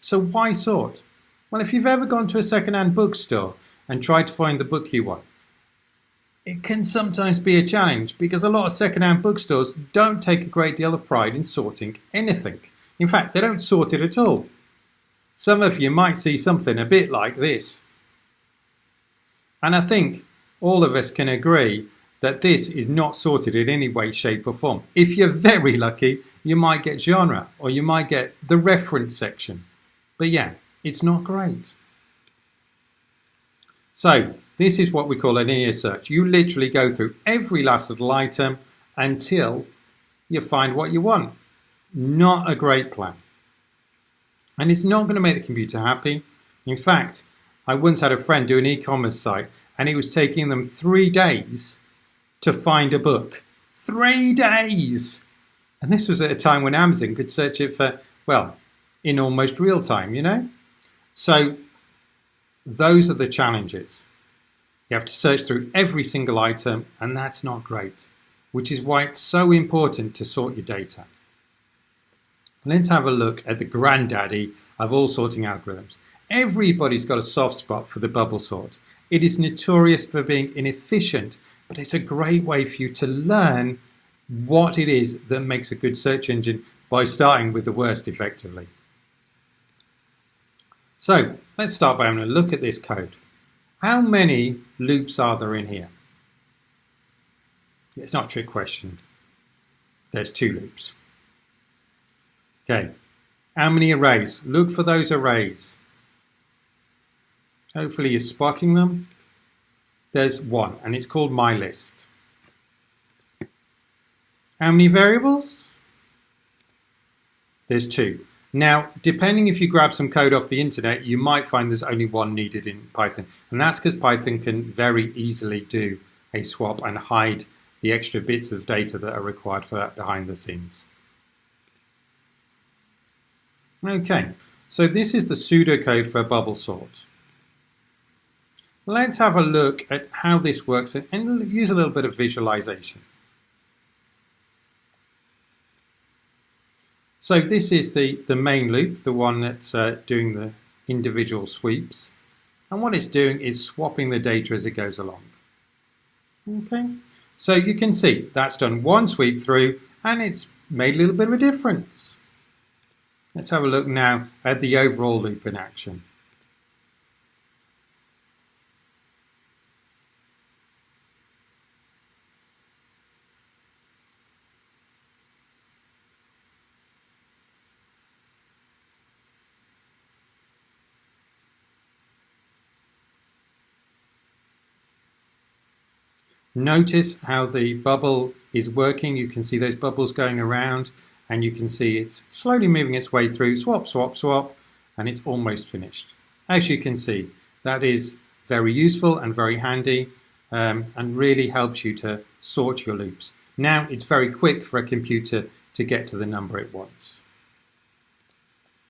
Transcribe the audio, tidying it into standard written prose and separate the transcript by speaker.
Speaker 1: So why sort? Well, if you've ever gone to a second-hand bookstore and tried to find the book you want, it can sometimes be a challenge because a lot of second-hand bookstores don't take a great deal of pride in sorting anything. In fact, they don't sort it at all. Some of you might see something a bit like this. And I think all of us can agree that this is not sorted in any way, shape or form. If you're very lucky, you might get genre or you might get the reference section. But yeah, it's not great. So this is what we call a linear search. You literally go through every last little item until you find what you want. Not a great plan. And it's not going to make the computer happy. In fact, I once had a friend do an e-commerce site and it was taking them 3 days to find a book. 3 days! And this was at a time when Amazon could search it for, well, in almost real time, you know? So those are the challenges. You have to search through every single item, and that's not great, which is why it's so important to sort your data. Let's have a look at the granddaddy of all sorting algorithms. Everybody's got a soft spot for the bubble sort. It is notorious for being inefficient, but it's a great way for you to learn what it is that makes a good search engine by starting with the worst effectively. So let's start by having a look at this code. How many loops are there in here? It's not a trick question. There's 2 loops. Okay, how many arrays? Look for those arrays. Hopefully you're spotting them. There's 1, and it's called MyList. How many variables? There's 2. Now, depending if you grab some code off the internet, you might find there's only 1 needed in Python. And that's because Python can very easily do a swap and hide the extra bits of data that are required for that behind the scenes. Okay, so this is the pseudocode for a bubble sort. Let's have a look at how this works and use a little bit of visualization. So this is the main loop, the one that's doing the individual sweeps. And what it's doing is swapping the data as it goes along. Okay, so you can see that's done 1 sweep through and it's made a little bit of a difference. Let's have a look now at the overall loop in action. Notice how the bubble is working. You can see those bubbles going around and you can see it's slowly moving its way through, swap, swap, swap, and it's almost finished. As you can see, that is very useful and very handy and really helps you to sort your loops. Now it's very quick for a computer to get to the number it wants.